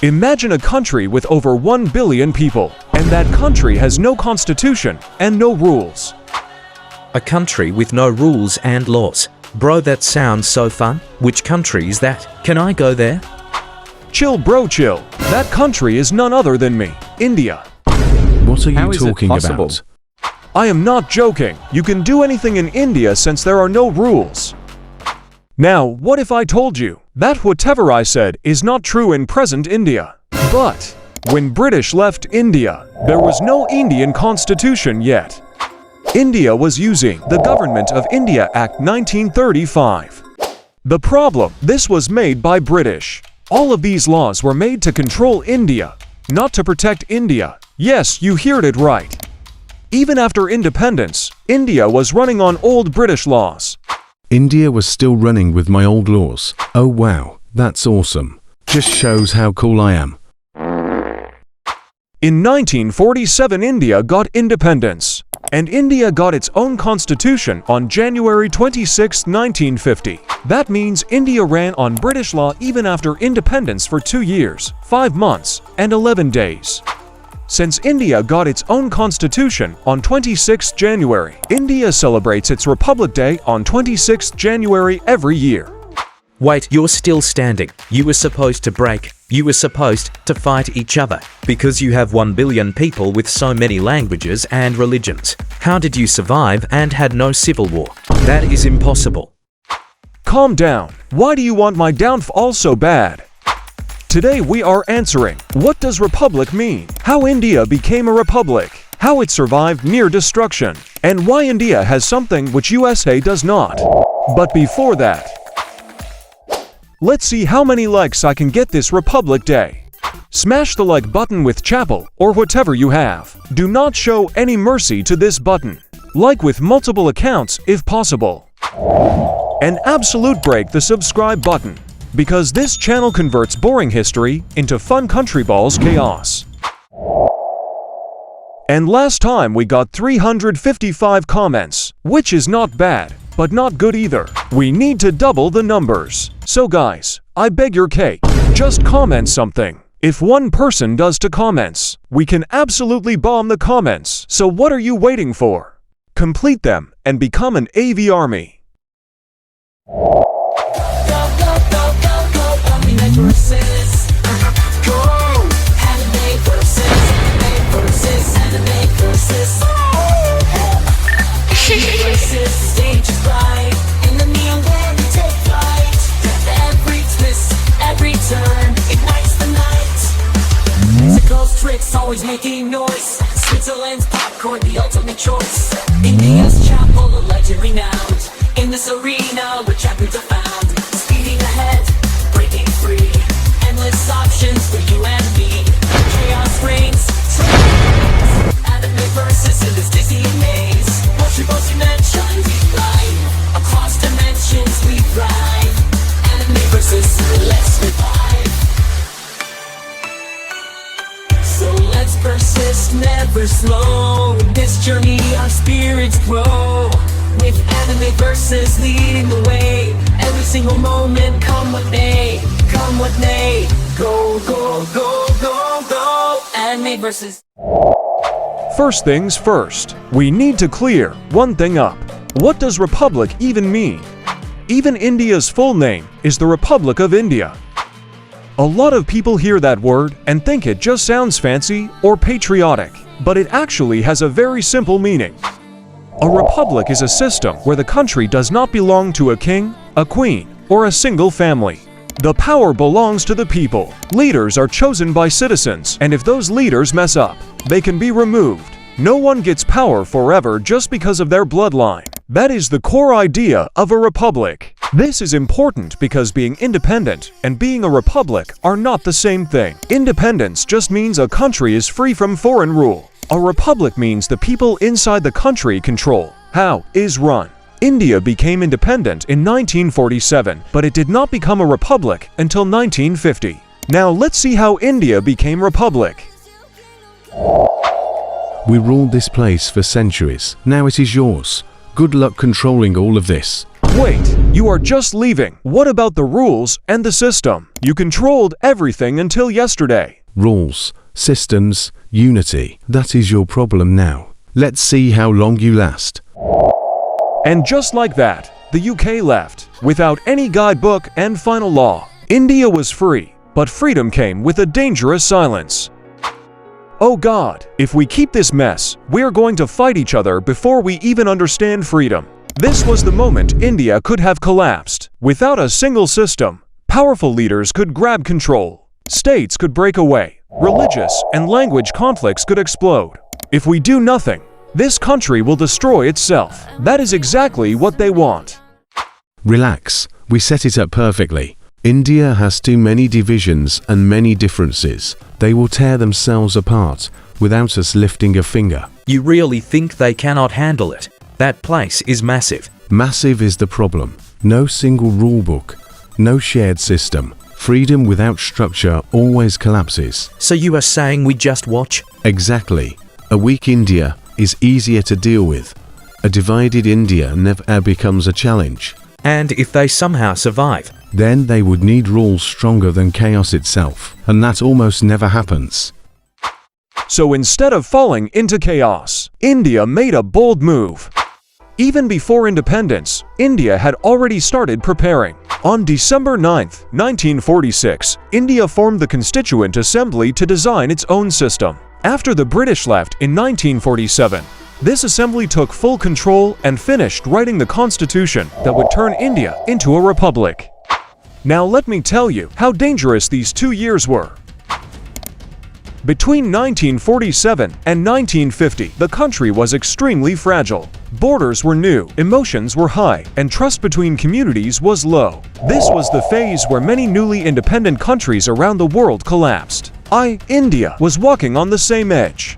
Imagine a country with over 1 billion people, and that country has no constitution and no rules. A country with no rules and laws. Bro, that sounds so fun. Which country is that? Can I go there? Chill bro, chill. That country is none other than me, India. What are you talking about? I am not joking. You can do anything in India since there are no rules. Now, what if I told you that whatever I said is not true in present India? But when British left India, there was no Indian constitution yet. India was using the Government of India Act 1935. The problem, this was made by British. All of these laws were made to control India, not to protect India. Yes, you heard it right. Even after independence, India was running on old British laws. India was still running with my old laws. Oh wow, that's awesome. Just shows how cool I am. In 1947, India got independence, and India got its own constitution on January 26, 1950. That means India ran on British law even after independence for 2 years, 5 months, and 11 days. Since India got its own constitution on 26 January, India celebrates its Republic Day on 26 January every year. Wait, you're still standing. You were supposed to break. You were supposed to fight each other because you have 1 billion people with so many languages and religions. How did you survive and had no civil war? That is impossible. Calm down. Why do you want my downfall so bad? Today we are answering, what does republic mean? How India became a republic? How it survived near destruction? And why India has something which USA does not? But before that, let's see how many likes I can get this Republic Day. Smash the like button with chapel or whatever you have. Do not show any mercy to this button. Like with multiple accounts if possible. And absolute break the subscribe button, because this channel converts boring history into fun countryballs chaos. And last time we got 355 comments, which is not bad, but not good either. We need to double the numbers. So guys, I beg your cake, just comment something. If one person does 2 comments, we can absolutely bomb the comments. So what are you waiting for? Complete them and become an AV army. Always making noise. Switzerland's popcorn, the ultimate choice. India's chapel, a legend renowned. In this arena, where champions are found. Speeding ahead, breaking free. Endless options for you and me. Chaos reigns. Anime versus in this dizzying maze. Multiple dimensions we glide. Across dimensions we thrive. Anime versus, let's revive. So let's persist, never slow. In this journey our spirits grow. With anime versus leading the way. Every single moment, come what may. Come what may. Go, go, go, go, go. Anime versus. First things first, we need to clear one thing up. What does republic even mean? Even India's full name is the Republic of India. A lot of people hear that word and think it just sounds fancy or patriotic, but it actually has a very simple meaning. A republic is a system where the country does not belong to a king, a queen, or a single family. The power belongs to the people. Leaders are chosen by citizens, and if those leaders mess up, they can be removed. No one gets power forever just because of their bloodline. That is the core idea of a republic. This is important because being independent and being a republic are not the same thing. Independence just means a country is free from foreign rule. A republic means the people inside the country control how it is run. India became independent in 1947, but it did not become a republic until 1950. Now let's see how India became republic. We ruled this place for centuries. Now it is yours. Good luck controlling all of this. Wait, You are just leaving. What about the rules and the system? You controlled everything until yesterday. Rules, systems, unity. That is your problem now. Let's see how long you last. And just like that, the UK left, without any guidebook and final law. India was free, but freedom came with a dangerous silence. Oh God, if we keep this mess, we're going to fight each other before we even understand freedom. This was the moment India could have collapsed. Without a single system, powerful leaders could grab control. States could break away. Religious and language conflicts could explode. If we do nothing, this country will destroy itself. That is exactly what they want. Relax, we set it up perfectly. India has too many divisions and many differences. They will tear themselves apart without us lifting a finger. You really think they cannot handle it? That place is massive. Massive is the problem. No single rule book, no shared system. Freedom without structure always collapses. So you are saying we just watch? Exactly. A weak India is easier to deal with. A divided India never becomes a challenge. And if they somehow survive? Then they would need rules stronger than chaos itself, and that almost never happens. So instead of falling into chaos, India made a bold move. Even before independence, India had already started preparing. On December 9, 1946, India formed the Constituent Assembly to design its own system. After the British left in 1947, this assembly took full control and finished writing the constitution that would turn India into a republic. Now let me tell you how dangerous these 2 years were. Between 1947 and 1950, the country was extremely fragile. Borders were new, emotions were high, and trust between communities was low. This was the phase where many newly independent countries around the world collapsed. India, was walking on the same edge.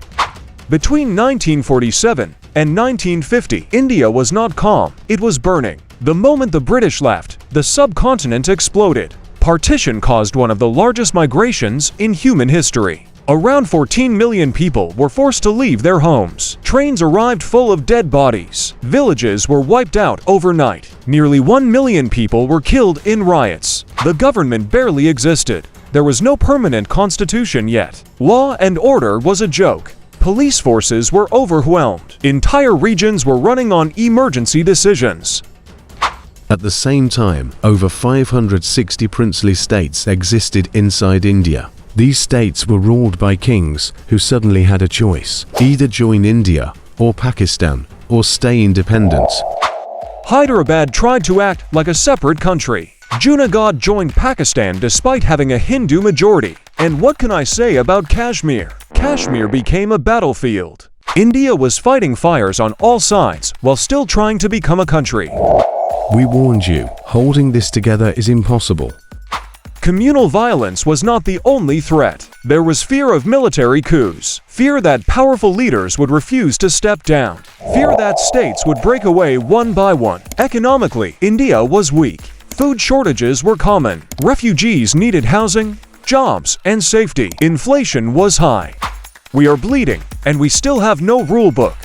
Between 1947 and 1950, India was not calm, it was burning. The moment the British left, the subcontinent exploded. Partition caused one of the largest migrations in human history. Around 14 million people were forced to leave their homes. Trains arrived full of dead bodies. Villages were wiped out overnight. Nearly 1 million people were killed in riots. The government barely existed. There was no permanent constitution yet. Law and order was a joke. Police forces were overwhelmed. Entire regions were running on emergency decisions. At the same time, over 560 princely states existed inside India. These states were ruled by kings who suddenly had a choice: either join India or Pakistan or stay independent. Hyderabad tried to act like a separate country. Junagadh joined Pakistan despite having a Hindu majority. And what can I say about Kashmir? Kashmir became a battlefield. India was fighting fires on all sides while still trying to become a country. We warned you, holding this together is impossible. Communal violence was not the only threat. There was fear of military coups, fear that powerful leaders would refuse to step down, fear that states would break away one by one. Economically, India was weak. Food shortages were common. Refugees needed housing, jobs, and safety. Inflation was high. We are bleeding, and we still have no rule book.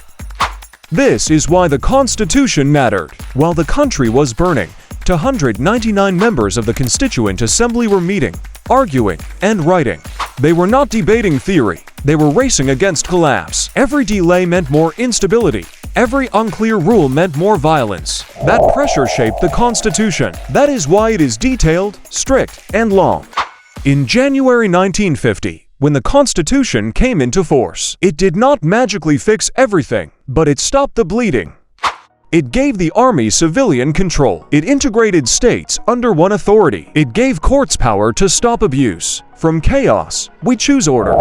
This is why the Constitution mattered. While the country was burning, 299 members of the Constituent Assembly were meeting, arguing, and writing. They were not debating theory. They were racing against collapse. Every delay meant more instability. Every unclear rule meant more violence. That pressure shaped the Constitution. That is why it is detailed, strict, and long. In January 1950, when the Constitution came into force, it did not magically fix everything, but it stopped the bleeding. It gave the army civilian control. It integrated states under one authority. It gave courts power to stop abuse. From chaos, we choose order.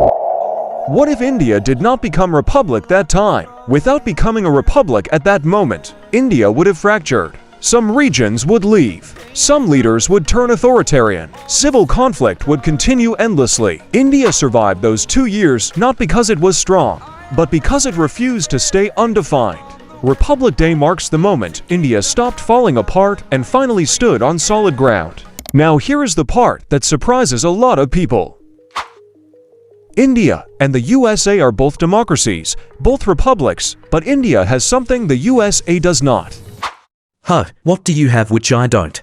What if India did not become republic that time? Without becoming a republic at that moment, India would have fractured. Some regions would leave. Some leaders would turn authoritarian. Civil conflict would continue endlessly. India survived those 2 years not because it was strong, but because it refused to stay undefined. Republic Day marks the moment India stopped falling apart and finally stood on solid ground. Now here is the part that surprises a lot of people. India and the USA are both democracies, both republics, but India has something the USA does not. Huh, what do you have which I don't?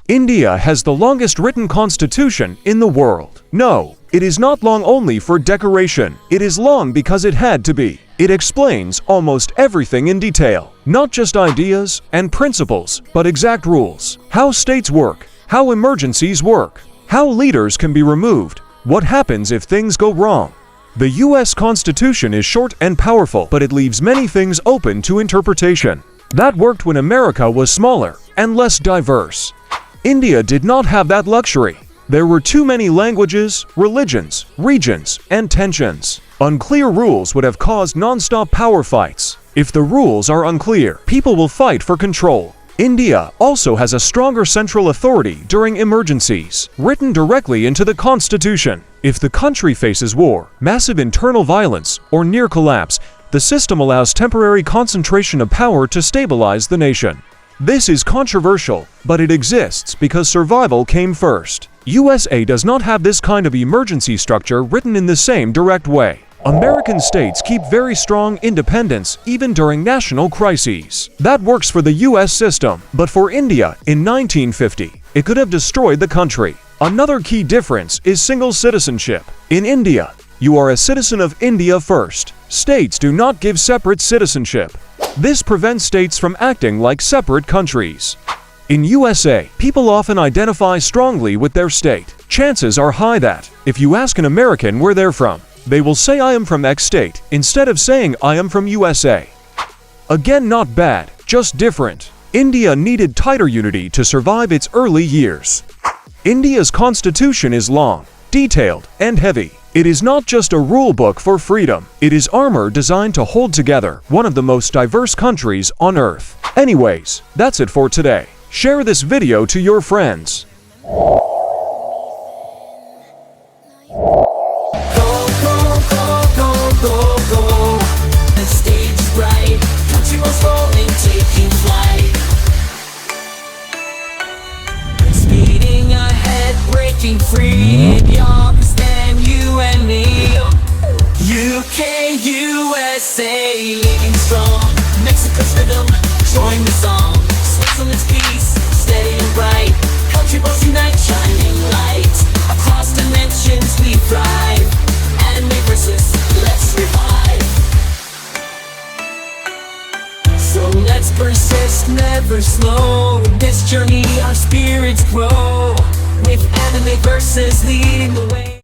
India has the longest written constitution in the world. No, it is not long only for decoration. It is long because it had to be. It explains almost everything in detail. Not just ideas and principles, but exact rules. How states work, how emergencies work, how leaders can be removed, what happens if things go wrong. The US Constitution is short and powerful, but it leaves many things open to interpretation. That worked when America was smaller and less diverse. India did not have that luxury. There were too many languages, religions, regions, and tensions. Unclear rules would have caused non-stop power fights. If the rules are unclear, people will fight for control. India also has a stronger central authority during emergencies, written directly into the constitution. If the country faces war, massive internal violence, or near collapse, the system allows temporary concentration of power to stabilize the nation. This is controversial, but it exists because survival came first. USA does not have this kind of emergency structure written in the same direct way. American states keep very strong independence even during national crises. That works for the US system, but for India in 1950, it could have destroyed the country. Another key difference is single citizenship. In India, you are a citizen of India first. States do not give separate citizenship. This prevents states from acting like separate countries. In USA, people often identify strongly with their state. Chances are high that, if you ask an American where they're from, they will say I am from X state, instead of saying I am from USA. Again, not bad, just different. India needed tighter unity to survive its early years. India's constitution is long, detailed, and heavy. It is not just a rule book for freedom. It is armor designed to hold together one of the most diverse countries on earth. Anyways, that's it for today. Share this video to your friends. Go. The stage is bright, countryballs rolling, taking flight. Speeding ahead, breaking free. Beyond the stand, you and me. UK, USA, living strong. Mexico's rhythm, join the song. Switzerland's peace, steady and bright. Countryballs unite, shining light. Across dimensions we thrive. Enemy versus, let's revive. So let's persist, never slow. In this journey our spirits grow. With enemy versus leading the way.